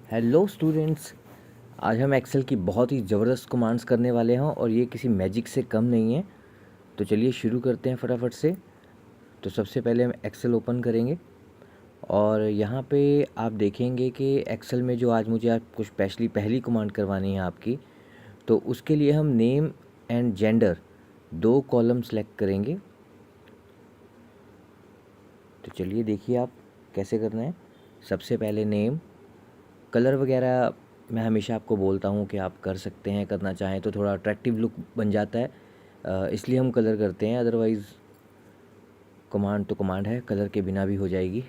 Hello students. आज हम Excel की बहुत ही ज़बरदस्त कमांड्स करने वाले हैं और ये किसी मैजिक से कम नहीं है। तो चलिए शुरू करते हैं फटाफट से। तो सबसे पहले हम एक्सेल ओपन करेंगे और यहाँ पे आप देखेंगे कि एक्सेल में जो आज मुझे आपको स्पेशली पहली कमांड करवानी है आपकी, तो उसके लिए हम name and gender 2 column select करेंगे। तो चलिए देखिए आप कैसे करना है। सबसे पहले नेम, कलर वगैरह मैं हमेशा आपको बोलता हूँ कि आप कर सकते हैं, करना चाहें तो थोड़ा अट्रैक्टिव लुक बन जाता है, इसलिए हम कलर करते हैं। अदरवाइज़ कमांड तो कमांड है, कलर के बिना भी हो जाएगी।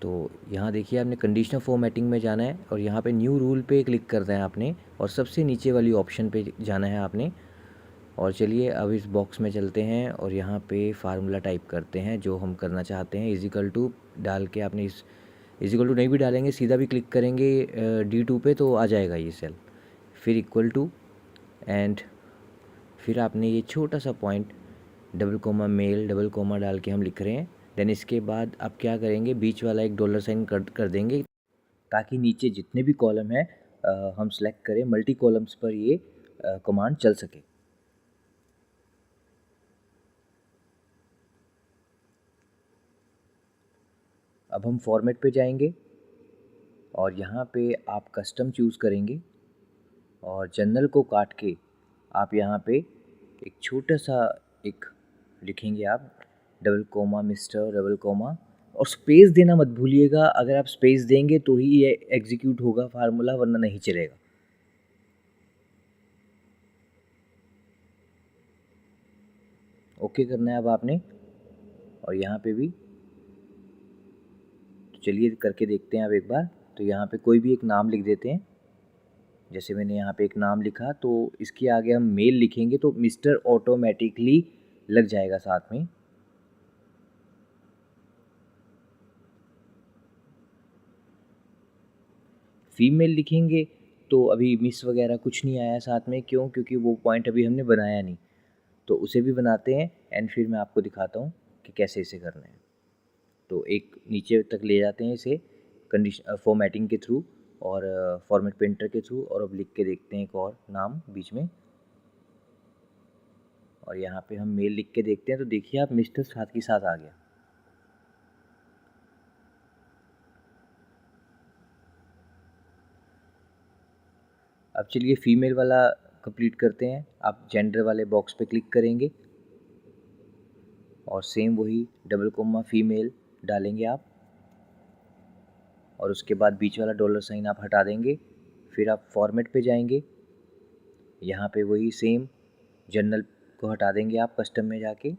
तो यहाँ देखिए आपने कंडीशनल फॉर्मेटिंग में जाना है और यहाँ पे न्यू रूल पे क्लिक करना है आपने और सबसे नीचे वाली ऑप्शन पे जाना है आपने। और चलिए अब इस बॉक्स में चलते हैं और यहाँ पे फार्मूला टाइप करते हैं जो हम करना चाहते हैं। इजिकल टू डाल के आपने इस इजिकल टू नहीं भी डालेंगे, सीधा भी क्लिक करेंगे D2 पे तो आ जाएगा ये सेल। फिर इक्वल टू एंड फिर आपने ये छोटा सा point double comma mail double comma डाल के हम लिख रहे हैं। देन इसके बाद आप क्या करेंगे, बीच वाला एक डॉलर साइन कर देंगे ताकि नीचे जितने भी कॉलम हैं हम सेलेक्ट करें, मल्टी कॉलम्स पर ये कमांड चल सके। अब हम फॉर्मेट पे जाएंगे और यहाँ पे आप कस्टम चूज़ करेंगे और जनरल को काट के आप यहाँ पे एक छोटा सा एक लिखेंगे आप double comma mister double comma, और स्पेस देना मत भूलिएगा। अगर आप स्पेस देंगे तो ही ये एग्जीक्यूट होगा फार्मूला, वरना नहीं चलेगा। ओके करना है अब आपने और यहाँ पे भी। तो चलिए करके देखते हैं अब एक बार। तो यहाँ पे कोई भी एक नाम लिख देते हैं। जैसे मैंने यहाँ पे एक नाम लिखा तो इसके आगे हम मेल लिखेंगे तो मिस्टर ऑटोमेटिकली लग जाएगा साथ में। फीमेल लिखेंगे तो अभी मिस वगैरह कुछ नहीं आया साथ में, क्यों? क्योंकि वो पॉइंट अभी हमने बनाया नहीं। तो उसे भी बनाते हैं एंड फिर मैं आपको दिखाता हूँ कि कैसे इसे करना है। तो एक नीचे तक ले जाते हैं इसे कंडीशन फॉर्मेटिंग के थ्रू और फॉर्मेट पेंटर के थ्रू, और अब लिख के देखते हैं एक और नाम बीच में। और यहाँ पे हम मेल लिख के देखते हैं तो देखिए आप मिस्टर साथ के साथ आ गया। अब चलिए फीमेल वाला कंप्लीट करते हैं। आप जेंडर वाले बॉक्स पे क्लिक करेंगे और सेम वही डबल कोमा फीमेल डालेंगे आप, और उसके बाद बीच वाला डॉलर साइन आप हटा देंगे। फिर आप फॉर्मेट पे जाएंगे, यहाँ पे वही सेम जनरल को हटा देंगे आप कस्टम में जाके,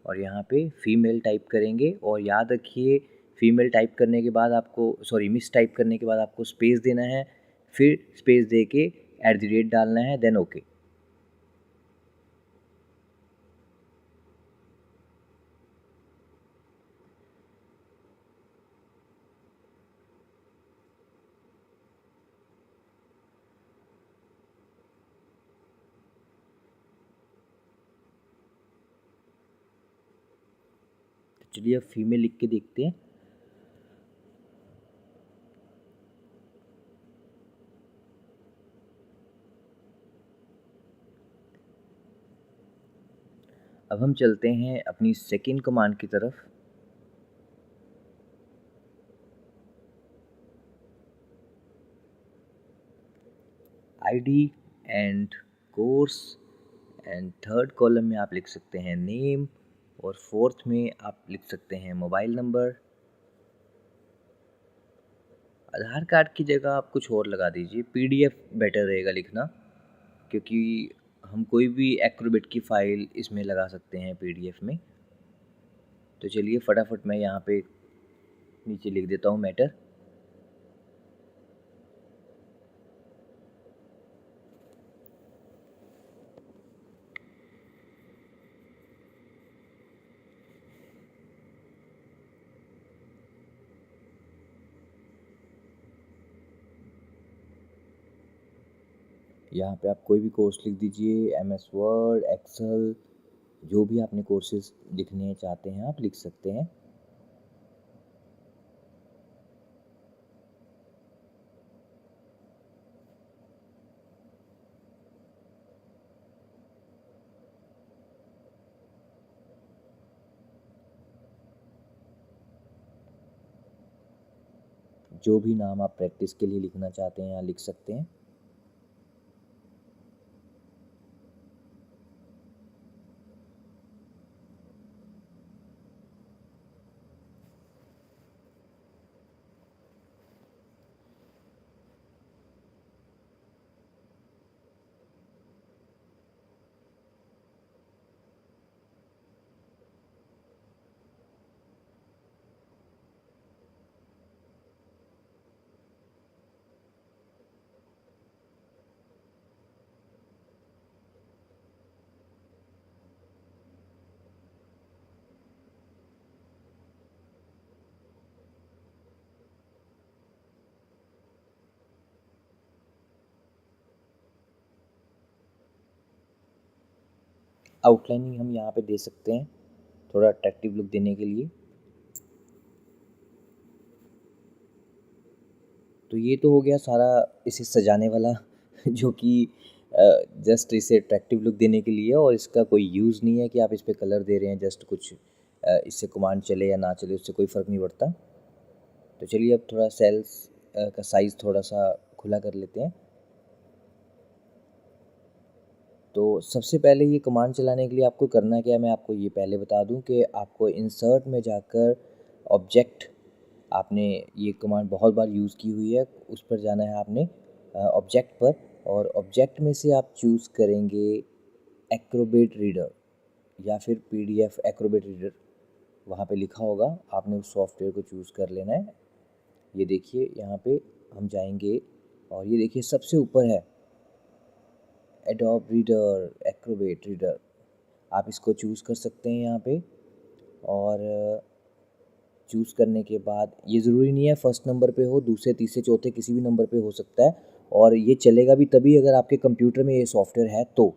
और यहाँ पे फीमेल टाइप करेंगे। और याद रखिए फीमेल टाइप करने के बाद आपको मिस टाइप करने के बाद आपको स्पेस देना है, फिर स्पेस दे के @ डालना है, देन ओके। चलिए अब फीमेल लिख के देखते हैं। अब हम चलते हैं अपनी सेकेंड कमांड की तरफ। ID and course and third column में आप लिख सकते हैं नेम, और फोर्थ में आप लिख सकते हैं मोबाइल नंबर। आधार कार्ड की जगह आप कुछ और लगा दीजिए, पीडीएफ बेटर रहेगा लिखना, क्योंकि हम कोई भी एक्रोबेट की फ़ाइल इसमें लगा सकते हैं पीडीएफ में। तो चलिए फटाफट मैं यहाँ पे नीचे लिख देता हूँ मैटर। यहाँ पे आप कोई भी कोर्स लिख दीजिए, MS वर्ड, एक्सेल, जो भी आपने कोर्सेज लिखने चाहते हैं आप लिख सकते हैं। जो भी नाम आप प्रैक्टिस के लिए लिखना चाहते हैं यहाँ लिख सकते हैं। आउटलाइनिंग हम यहाँ पे दे सकते हैं थोड़ा अट्रैक्टिव लुक देने के लिए। तो ये तो हो गया सारा इसे सजाने वाला जो कि जस्ट इसे अट्रैक्टिव लुक देने के लिए, और इसका कोई यूज़ नहीं है कि आप इस पे कलर दे रहे हैं, जस्ट कुछ इससे कमांड चले या ना चले उससे कोई फ़र्क नहीं पड़ता। तो चलिए अब थोड़ा सेल्स का साइज़ थोड़ा सा खुला कर लेते हैं। तो सबसे पहले ये कमांड चलाने के लिए आपको करना क्या है, मैं आपको ये पहले बता दूं कि आपको इंसर्ट में जाकर ऑब्जेक्ट, आपने ये कमांड बहुत बार यूज़ की हुई है, उस पर जाना है आपने ऑब्जेक्ट पर, और ऑब्जेक्ट में से आप चूज़ करेंगे एक्रोबेट रीडर या फिर पीडीएफ एक्रोबेट रीडर, वहाँ पे लिखा होगा, आपने उस सॉफ्टवेयर को चूज़ कर लेना है। ये देखिए यहाँ पे हम जाएंगे और ये देखिए सबसे ऊपर है एडोब रीडर, एक्रोबेट रीडर, आप इसको चूज़ कर सकते हैं यहाँ पे। और चूज़ करने के बाद ये ज़रूरी नहीं है फर्स्ट नंबर पे हो, दूसरे तीसरे चौथे किसी भी नंबर पे हो सकता है, और ये चलेगा भी तभी अगर आपके कंप्यूटर में ये सॉफ्टवेयर है तो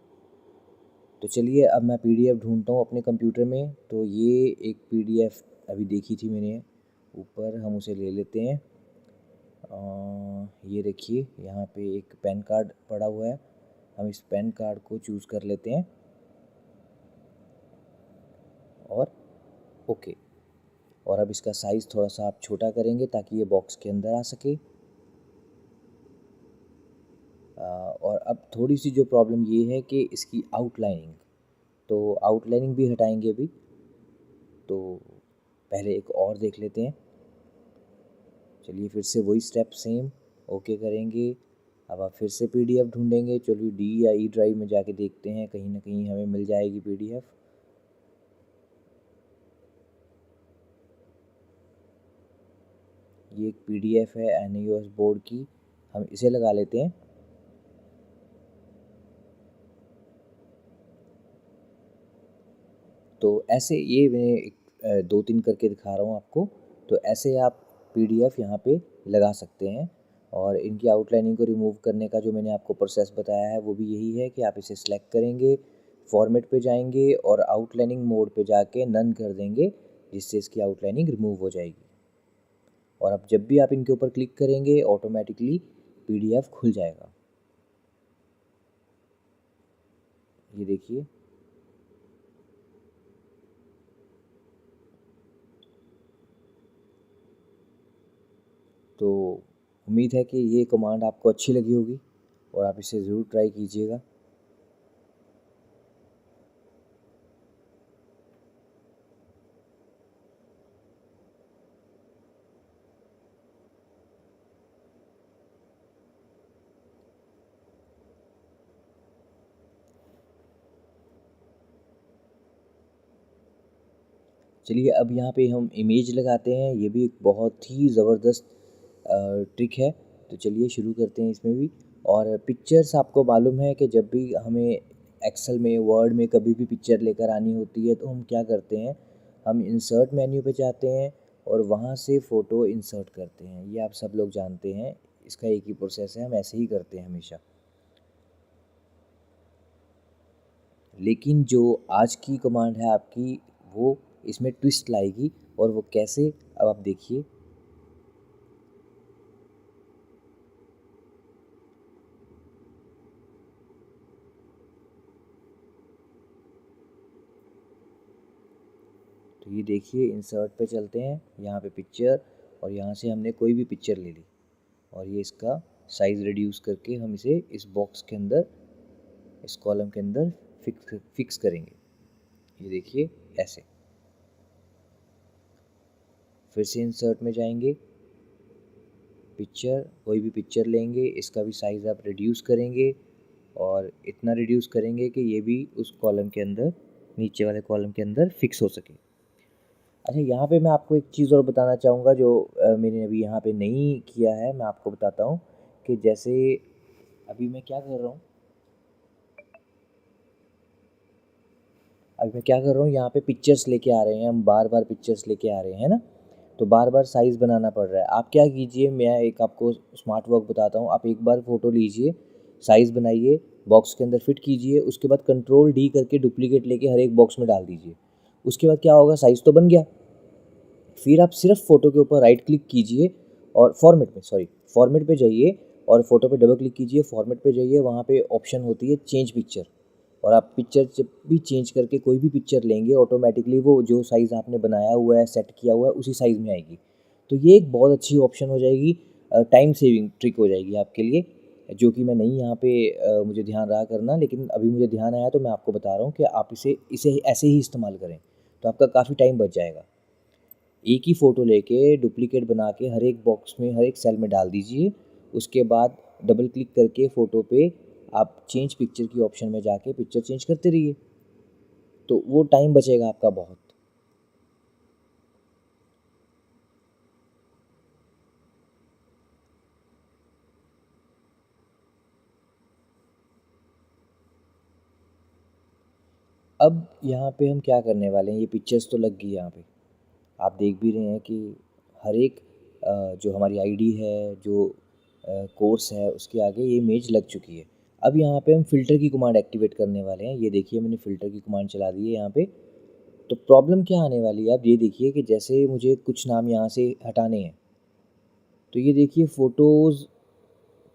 चलिए अब मैं पीडीएफ ढूंढता हूँ अपने कंप्यूटर में। तो ये एक पीडीएफ अभी देखी थी मैंने ऊपर, हम उसे ले लेते हैं। ये देखिए यहाँ पे एक पैन कार्ड पड़ा हुआ है, हम इस पैन कार्ड को चूज़ कर लेते हैं और ओके। और अब इसका साइज़ थोड़ा सा आप छोटा करेंगे ताकि ये बॉक्स के अंदर आ सके। और अब थोड़ी सी जो प्रॉब्लम ये है कि इसकी आउटलाइनिंग, तो आउटलाइनिंग भी हटाएंगे अभी। तो पहले एक और देख लेते हैं। चलिए फिर से वही स्टेप सेम, ओके करेंगे। अब आप फिर से पीडीएफ ढूंढेंगे, चलिए डी या ई ड्राइव में जाके देखते हैं, कहीं ना कहीं हमें मिल जाएगी पीडीएफ। ये एक पीडीएफ है एनयूएस बोर्ड की, हम इसे लगा लेते हैं। तो ऐसे ये मैं एक दो तीन करके दिखा रहा हूँ आपको। तो ऐसे आप पीडीएफ यहाँ पे लगा सकते हैं, और इनकी आउटलाइनिंग को रिमूव करने का जो मैंने आपको प्रोसेस बताया है वो भी यही है कि आप इसे सिलेक्ट करेंगे, फॉर्मेट पे जाएंगे और आउटलाइनिंग मोड पे जाके नन कर देंगे, जिससे इसकी आउटलाइनिंग रिमूव हो जाएगी। और अब जब भी आप इनके ऊपर क्लिक करेंगे ऑटोमेटिकली पीडीएफ खुल जाएगा। ये देखिए, तो उम्मीद है कि ये कमांड आपको अच्छी लगी होगी और आप इसे ज़रूर ट्राई कीजिएगा। चलिए अब यहाँ पे हम इमेज लगाते हैं, ये भी एक बहुत ही ज़बरदस्त ट्रिक है। तो चलिए शुरू करते हैं इसमें भी। और पिक्चर्स आपको मालूम है कि जब भी हमें एक्सेल में, वर्ड में कभी भी पिक्चर लेकर आनी होती है तो हम क्या करते हैं, हम इंसर्ट मेन्यू पे जाते हैं और वहाँ से फ़ोटो इंसर्ट करते हैं। ये आप सब लोग जानते हैं, इसका एक ही प्रोसेस है, हम ऐसे ही करते हैं हमेशा। लेकिन जो आज की कमांड है आपकी, वो इसमें ट्विस्ट लाएगी, और वो कैसे अब आप देखिए। तो ये देखिए इंसर्ट पे चलते हैं, यहाँ पे पिक्चर, और यहाँ से हमने कोई भी पिक्चर ले ली और ये इसका साइज़ रिड्यूस करके हम इसे इस बॉक्स के अंदर, इस कॉलम के अंदर फिक्स करेंगे। ये देखिए ऐसे। फिर से इंसर्ट में जाएंगे, पिक्चर, कोई भी पिक्चर लेंगे, इसका भी साइज़ आप रिड्यूस करेंगे और इतना रिड्यूस करेंगे कि ये भी उस कॉलम के अंदर, नीचे वाले कॉलम के अंदर फिक्स हो सके। अच्छा, यहाँ पे मैं आपको एक चीज़ और बताना चाहूँगा जो मैंने अभी यहाँ पे नहीं किया है, मैं आपको बताता हूँ कि जैसे अभी मैं क्या कर रहा हूँ, यहाँ पे पिक्चर्स लेके आ रहे हैं हम, बार बार पिक्चर्स लेके आ रहे हैं ना, तो बार बार साइज़ बनाना पड़ रहा है। आप क्या कीजिए, मैं एक आपको स्मार्ट वर्क बताता हूँ। आप एक बार फ़ोटो लीजिए, साइज़ बनाइए, बॉक्स के अंदर फिट कीजिए, उसके बाद कंट्रोल डी करके डुप्लीकेट लेके हर एक बॉक्स में डाल दीजिए। उसके बाद क्या होगा, साइज़ तो बन गया। फिर आप सिर्फ फ़ोटो के ऊपर राइट क्लिक कीजिए और फॉर्मेट पे जाइए और फ़ोटो पे डबल क्लिक कीजिए, फॉर्मेट पे जाइए, वहाँ पे ऑप्शन होती है चेंज पिक्चर, और आप पिक्चर जब भी चेंज करके कोई भी पिक्चर लेंगे ऑटोमेटिकली वो जो साइज़ आपने बनाया हुआ है, सेट किया हुआ है, उसी साइज़ में आएगी। तो ये एक बहुत अच्छी ऑप्शन हो जाएगी, टाइम सेविंग ट्रिक हो जाएगी आपके लिए, जो कि मैं नहीं यहाँ पे मुझे ध्यान रहा करना, लेकिन अभी मुझे ध्यान आया तो मैं आपको बता रहा हूँ कि आप इसे इसे ऐसे ही इस्तेमाल करें, तो आपका काफ़ी टाइम बच जाएगा। एक ही फ़ोटो लेके डुप्लीकेट बना के हर एक बॉक्स में, हर एक सेल में डाल दीजिए। उसके बाद डबल क्लिक करके फ़ोटो पे आप चेंज पिक्चर की ऑप्शन में जाके पिक्चर चेंज करते रहिए, तो वो टाइम बचेगा आपका बहुत। अब यहाँ पे हम क्या करने वाले हैं, ये पिक्चर्स तो लग गई यहाँ पे, आप देख भी रहे हैं कि हर एक जो हमारी आईडी है, जो कोर्स है, उसके आगे ये इमेज लग चुकी है। अब यहाँ पे हम फ़िल्टर की कमांड एक्टिवेट करने वाले हैं। ये देखिए मैंने फ़िल्टर की कमांड चला दी है यहाँ पे। तो प्रॉब्लम क्या आने वाली है, आप ये देखिए कि जैसे मुझे कुछ नाम यहाँ से हटाने हैं, तो ये देखिए फ़ोटोज़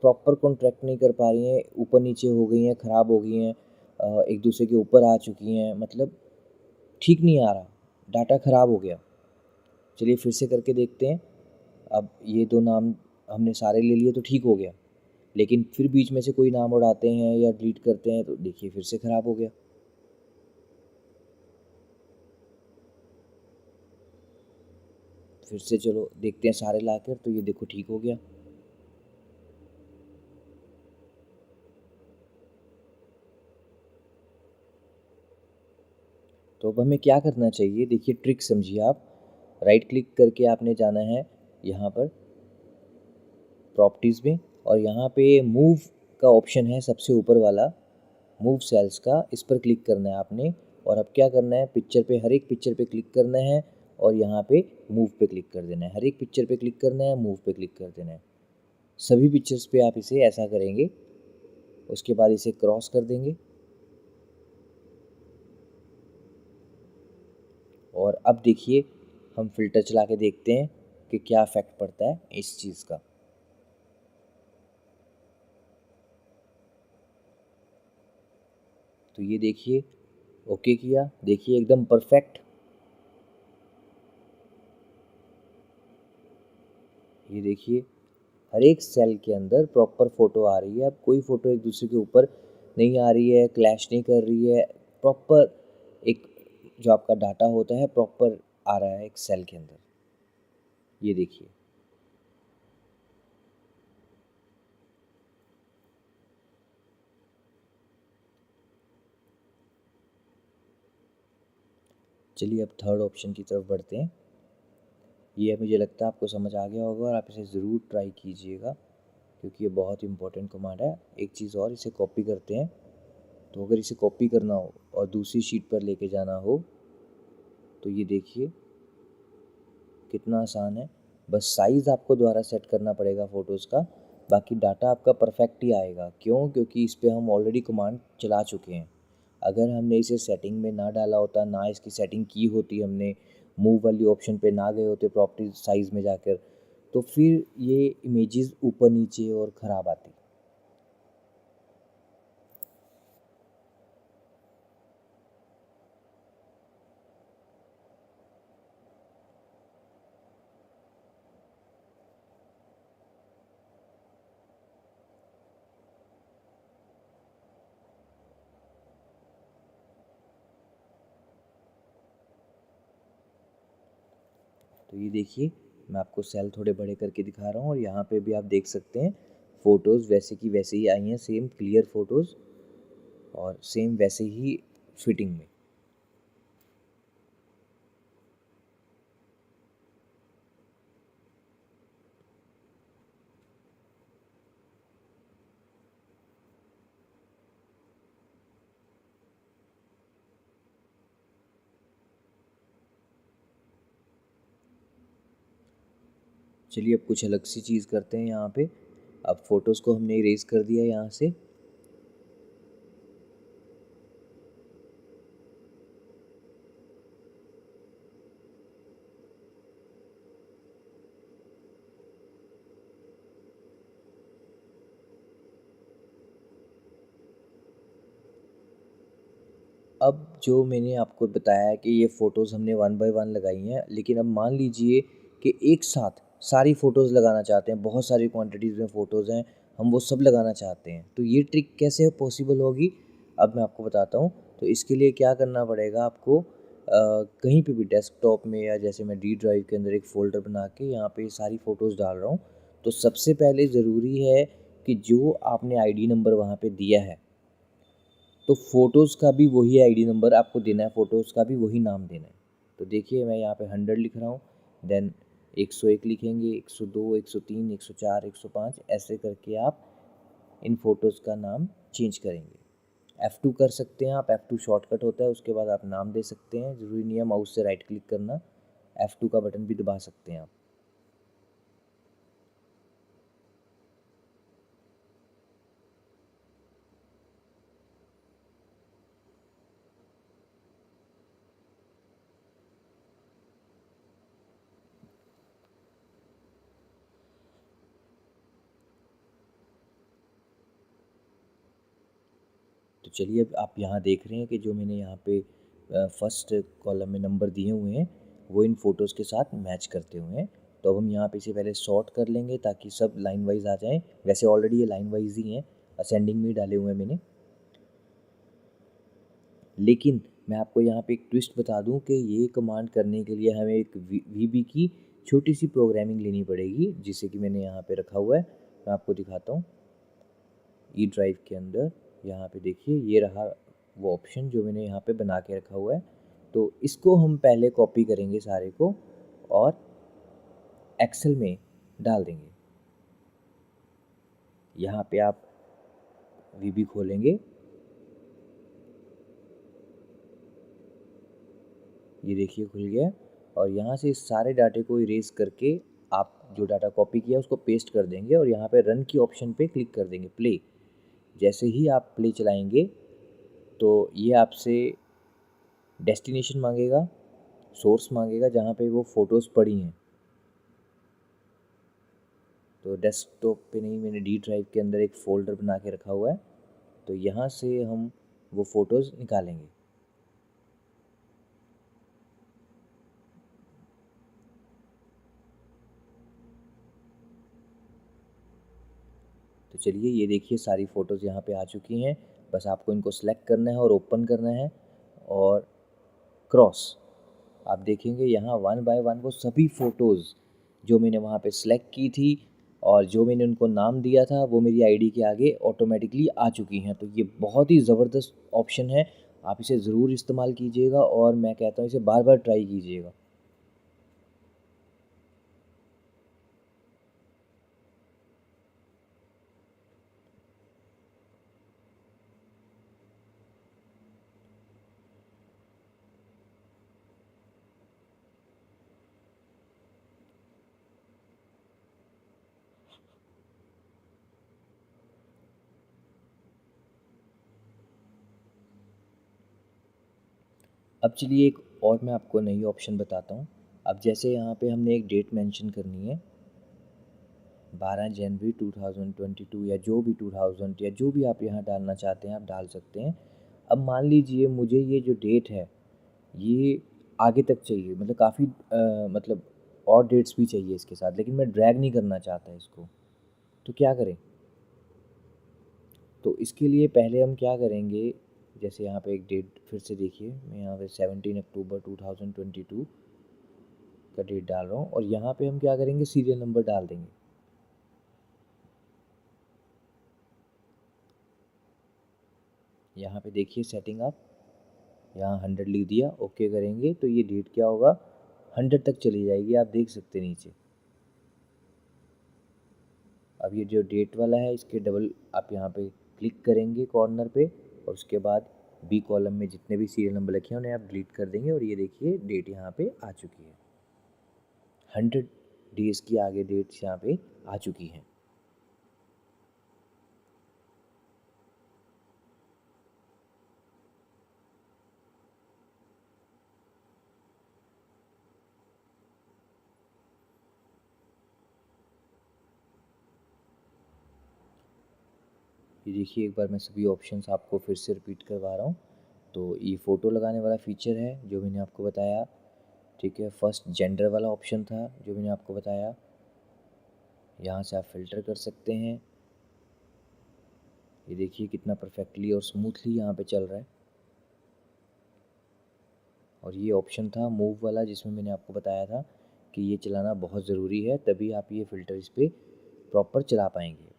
प्रॉपर कॉन्ट्रैक्ट नहीं कर पा रही हैं, ऊपर नीचे हो गई हैं, ख़राब हो गई हैं, एक दूसरे के ऊपर आ चुकी हैं, मतलब ठीक नहीं आ रहा, डाटा ख़राब हो गया। चलिए फिर से करके देखते हैं। अब ये 2 नाम हमने सारे ले लिए तो ठीक हो गया, लेकिन फिर बीच में से कोई नाम उड़ाते हैं या डिलीट करते हैं तो देखिए फिर से ख़राब हो गया। फिर से चलो देखते हैं सारे लाकर, तो ये देखो ठीक हो गया। तो अब हमें क्या करना चाहिए, देखिए ट्रिक समझिए आप। राइट क्लिक करके आपने जाना है यहाँ पर प्रॉपर्टीज़ में, और यहाँ पे मूव का ऑप्शन है सबसे ऊपर वाला, मूव सेल्स का, इस पर क्लिक करना है आपने। और अब क्या करना है, पिक्चर पे, हर एक पिक्चर पे क्लिक करना है और यहाँ पे मूव पे क्लिक कर देना है। हर एक पिक्चर पे क्लिक करना है, मूव पे क्लिक कर देना है। सभी पिक्चर्स पे आप इसे ऐसा करेंगे। उसके बाद इसे क्रॉस कर देंगे और अब देखिए हम फ़िल्टर चला के देखते हैं कि क्या इफ़ेक्ट पड़ता है इस चीज़ का। तो ये देखिए, ओके किया, देखिए एकदम परफेक्ट। ये देखिए हर एक सेल के अंदर प्रॉपर फ़ोटो आ रही है। अब कोई फ़ोटो एक दूसरे के ऊपर नहीं आ रही है, क्लैश नहीं कर रही है, प्रॉपर एक जो आपका डाटा होता है प्रॉपर आ रहा है एक सेल के अंदर। ये देखिए, चलिए अब थर्ड ऑप्शन की तरफ बढ़ते हैं। ये मुझे लगता है आपको समझ आ गया होगा और आप इसे ज़रूर ट्राई कीजिएगा, क्योंकि ये बहुत इंपॉर्टेंट कमांड है। एक चीज़ और, इसे कॉपी करते हैं। तो अगर इसे कॉपी करना हो और दूसरी शीट पर लेके जाना हो तो ये देखिए कितना आसान है। बस साइज़ आपको दोबारा सेट करना पड़ेगा फ़ोटोज़ का, बाकी डाटा आपका परफेक्ट ही आएगा। क्यों? क्योंकि इस पे हम ऑलरेडी कमांड चला चुके हैं। अगर हमने इसे सेटिंग में ना डाला होता, ना इसकी सेटिंग की होती हमने, मूव वाली ऑप्शन पे ना गए होते प्रॉपर्टी साइज़ में जाकर, तो फिर ये इमेजेस ऊपर नीचे और ख़राब आती। तो ये देखिए मैं आपको सेल थोड़े बड़े करके दिखा रहा हूँ और यहाँ पे भी आप देख सकते हैं फ़ोटोज़ वैसे की वैसे ही आई हैं, सेम क्लियर फ़ोटोज़ और सेम वैसे ही फिटिंग में। चलिए अब कुछ अलग सी चीज़ करते हैं यहाँ पे। अब फ़ोटोज़ को हमने इरेज़ कर दिया यहाँ से। अब जो मैंने आपको बताया कि ये फ़ोटोज़ हमने वन बाय वन लगाई हैं, लेकिन अब मान लीजिए कि एक साथ सारी फ़ोटोज़ लगाना चाहते हैं, बहुत सारी क्वांटिटीज़ में फ़ोटोज़ हैं, हम वो सब लगाना चाहते हैं, तो ये ट्रिक कैसे पॉसिबल होगी? अब मैं आपको बताता हूँ। तो इसके लिए क्या करना पड़ेगा आपको, कहीं पे भी डेस्कटॉप में या जैसे मैं डी ड्राइव के अंदर एक फ़ोल्डर बना के यहाँ पे सारी फ़ोटोज़ डाल रहा हूँ। तो सबसे पहले ज़रूरी है कि जो आपने आईडी नंबर वहाँ पे दिया है, तो फ़ोटोज़ का भी वही आईडी नंबर आपको देना है, फ़ोटोज़ का भी वही नाम देना है। तो देखिए मैं यहाँ पे 100 लिख रहा हूँ, देन 101 लिखेंगे, 102, 103, 104, 105 ऐसे करके आप इन फ़ोटोज़ का नाम चेंज करेंगे। F2 कर सकते हैं आप, F2 शॉर्टकट होता है, उसके बाद आप नाम दे सकते हैं, ज़रूरी नहीं है माउस से राइट क्लिक करना, F2 का बटन भी दबा सकते हैं आप। तो चलिए अब आप यहाँ देख रहे हैं कि जो मैंने यहाँ पे फर्स्ट कॉलम में नंबर दिए हुए हैं वो इन फ़ोटोज़ के साथ मैच करते हुए हैं। तो अब हम यहाँ पे इसे पहले सॉर्ट कर लेंगे ताकि सब लाइन वाइज आ जाएं। वैसे ऑलरेडी ये लाइन वाइज ही हैं, असेंडिंग में ही डाले हुए हैं मैंने। लेकिन मैं आपको यहाँ पे एक ट्विस्ट बता दूँ कि ये कमांड करने के लिए हमें एक वीबी की छोटी सी प्रोग्रामिंग लेनी पड़ेगी, जिसे कि मैंने यहाँ पे रखा हुआ है। मैं आपको दिखाता हूँ। ई ड्राइव के अंदर यहाँ पे देखिए ये रहा वो ऑप्शन जो मैंने यहाँ पे बना के रखा हुआ है। तो इसको हम पहले कॉपी करेंगे सारे को और एक्सेल में डाल देंगे। यहाँ पे आप वीबी खोलेंगे, ये देखिए खुल गया और यहाँ से इस सारे डाटे को इरेज करके आप जो डाटा कॉपी किया उसको पेस्ट कर देंगे और यहाँ पे रन की ऑप्शन पे क्लिक कर देंगे, प्ले। जैसे ही आप प्ले चलाएंगे तो ये आपसे डेस्टिनेशन मांगेगा, सोर्स मांगेगा जहाँ पे वो फ़ोटोज़ पड़ी हैं। तो डेस्कटॉप पे नहीं, मैंने डी ड्राइव के अंदर एक फ़ोल्डर बना के रखा हुआ है, तो यहाँ से हम वो फ़ोटोज़ निकालेंगे। तो चलिए ये देखिए सारी फ़ोटोज़ यहाँ पे आ चुकी हैं। बस आपको इनको सेलेक्ट करना है और ओपन करना है और क्रॉस। आप देखेंगे यहाँ वन बाय वन वो सभी फ़ोटोज़ जो मैंने वहाँ पे सेलेक्ट की थी और जो मैंने उनको नाम दिया था वो मेरी आईडी के आगे ऑटोमेटिकली आ चुकी हैं। तो ये बहुत ही ज़बरदस्त ऑप्शन है, आप इसे ज़रूर इस्तेमाल कीजिएगा और मैं कहता हूँ इसे बार बार ट्राई कीजिएगा। अब चलिए एक और मैं आपको नई ऑप्शन बताता हूँ। अब जैसे यहाँ पे हमने एक डेट मेंशन करनी है, 12 जनवरी 2022 या जो भी 2000 या जो भी आप यहाँ डालना चाहते हैं आप डाल सकते हैं। अब मान लीजिए मुझे ये जो डेट है ये आगे तक चाहिए, मतलब काफ़ी मतलब और डेट्स भी चाहिए इसके साथ, लेकिन मैं ड्रैग नहीं करना चाहता इसको, तो क्या करें? तो इसके लिए पहले हम क्या करेंगे, जैसे यहाँ पे एक डेट फिर से देखिए, मैं यहाँ पे 17 अक्टूबर 2022 का डेट डाल रहा हूँ। और यहाँ पे हम क्या करेंगे, सीरियल नंबर डाल देंगे। यहाँ पे देखिए सेटिंग आप, यहाँ 100 लिख दिया, ओके करेंगे तो ये डेट क्या होगा, 100 तक चली जाएगी। आप देख सकते हैं नीचे। अब ये जो डेट वाला है इसके डबल आप यहाँ पे क्लिक करेंगे कॉर्नर पे, और उसके बाद बी कॉलम में जितने भी सीरियल नंबर लिखे हैं उन्हें आप डिलीट कर देंगे। और ये देखिए डेट यहाँ पे आ चुकी है, 100 डेज़ की आगे डेट्स यहाँ पे आ चुकी हैं। ये देखिए एक बार मैं सभी ऑप्शंस आपको फिर से रिपीट करवा रहा हूँ। तो ये फ़ोटो लगाने वाला फीचर है जो मैंने आपको बताया, ठीक है। फर्स्ट जेंडर वाला ऑप्शन था जो मैंने आपको बताया। यहाँ से आप फ़िल्टर कर सकते हैं। ये देखिए कितना परफेक्टली और स्मूथली यहाँ पे चल रहा है। और ये ऑप्शन था मूव वाला जिसमें मैंने आपको बताया था कि ये चलाना बहुत ज़रूरी है, तभी आप ये फ़िल्टर इस पर प्रॉपर चला पाएंगे।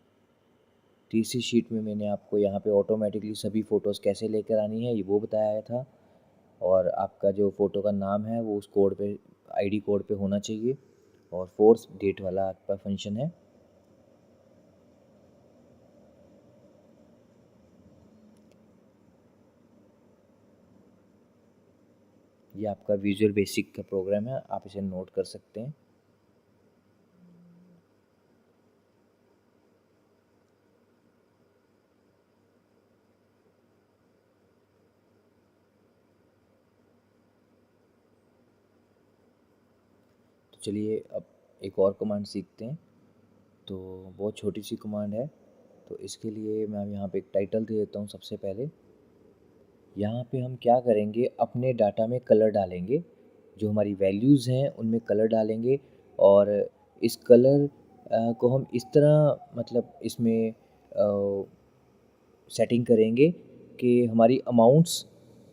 तीसरी शीट में मैंने आपको यहाँ पे ऑटोमेटिकली सभी फ़ोटोज़ कैसे लेकर आनी है ये वो बताया था। और आपका जो फ़ोटो का नाम है वो उस कोड पे, आईडी कोड पे होना चाहिए। और फोर्स डेट वाला आपका फंक्शन है। ये आपका विजुअल बेसिक का प्रोग्राम है, आप इसे नोट कर सकते हैं। तो चलिए अब एक और कमांड सीखते हैं। तो बहुत छोटी सी कमांड है, तो इसके लिए मैं यहाँ पे एक टाइटल दे देता हूँ। सबसे पहले यहाँ पे हम क्या करेंगे, अपने डाटा में कलर डालेंगे, जो हमारी वैल्यूज़ हैं उनमें कलर डालेंगे। और इस कलर को हम इस तरह मतलब इसमें सेटिंग करेंगे कि हमारी अमाउंट्स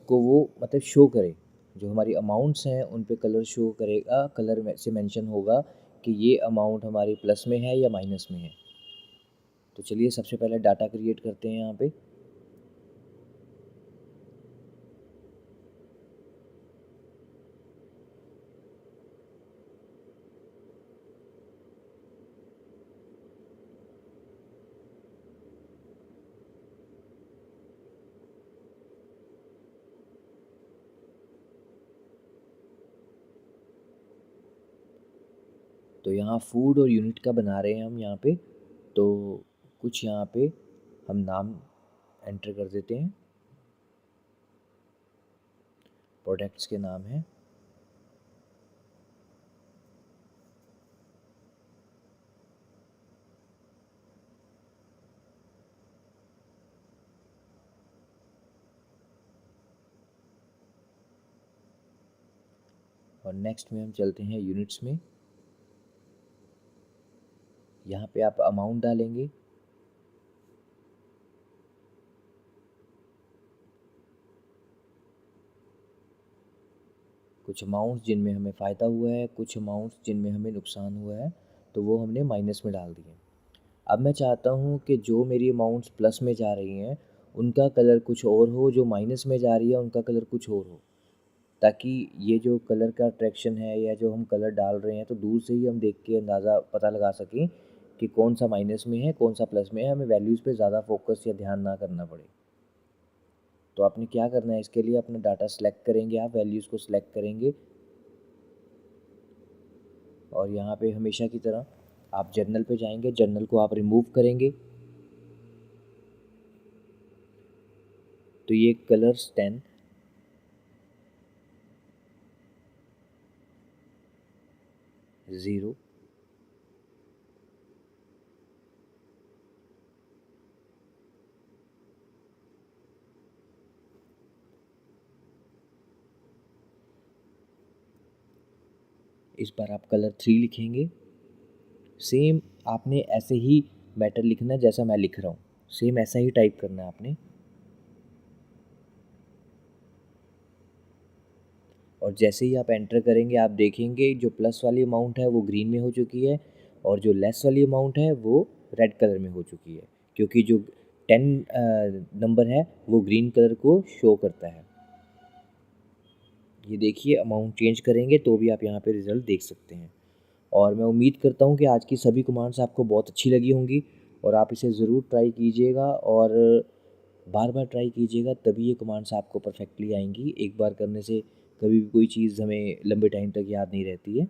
को वो मतलब शो करे। जो हमारी अमाउंट्स हैं उन पे कलर शो करेगा, कलर में से मेंशन होगा कि ये अमाउंट हमारी प्लस में है या माइनस में है। तो चलिए सबसे पहले डाटा क्रिएट करते हैं यहाँ पे। तो यहाँ फूड और यूनिट का बना रहे हैं हम यहाँ पे। तो कुछ यहाँ पे हम नाम एंटर कर देते हैं, प्रोडक्ट्स के नाम हैं। और नेक्स्ट में हम चलते हैं यूनिट्स में। यहाँ पे आप अमाउंट डालेंगे, कुछ अमाउंट्स जिनमें हमें फ़ायदा हुआ है, कुछ अमाउंट्स जिनमें हमें नुकसान हुआ है, तो वो हमने माइनस में डाल दिए। अब मैं चाहता हूँ कि जो मेरी अमाउंट्स प्लस में जा रही हैं उनका कलर कुछ और हो, जो माइनस में जा रही है उनका कलर कुछ और हो, ताकि ये जो कलर का अट्रैक्शन है या जो हम कलर डाल रहे हैं तो दूर से ही हम देख के अंदाज़ा पता लगा सकें कि कौन सा माइनस में है कौन सा प्लस में है, हमें वैल्यूज़ पे ज़्यादा फोकस या ध्यान ना करना पड़े। तो आपने क्या करना है, इसके लिए अपना डाटा सेलेक्ट करेंगे, आप वैल्यूज़ को सिलेक्ट करेंगे। और यहाँ पे हमेशा की तरह आप जर्नल पे जाएंगे, जर्नल को आप रिमूव करेंगे। तो ये कलर्स 10 0 इस बार आप कलर 3 लिखेंगे। सेम आपने ऐसे ही मैटर लिखना है जैसा मैं लिख रहा हूँ, सेम ऐसा ही टाइप करना है आपने। और जैसे ही आप एंटर करेंगे आप देखेंगे जो प्लस वाली अमाउंट है वो ग्रीन में हो चुकी है और जो लेस वाली अमाउंट है वो रेड कलर में हो चुकी है, क्योंकि जो 10 नंबर है वो ग्रीन कलर को शो करता है। ये देखिए अमाउंट चेंज करेंगे तो भी आप यहाँ पे रिज़ल्ट देख सकते हैं। और मैं उम्मीद करता हूँ कि आज की सभी कमांड्स आपको बहुत अच्छी लगी होंगी और आप इसे ज़रूर ट्राई कीजिएगा और बार बार ट्राई कीजिएगा, तभी ये कमांड्स आपको परफेक्टली आएंगी। एक बार करने से कभी भी कोई चीज़ हमें लंबे टाइम तक याद नहीं रहती है।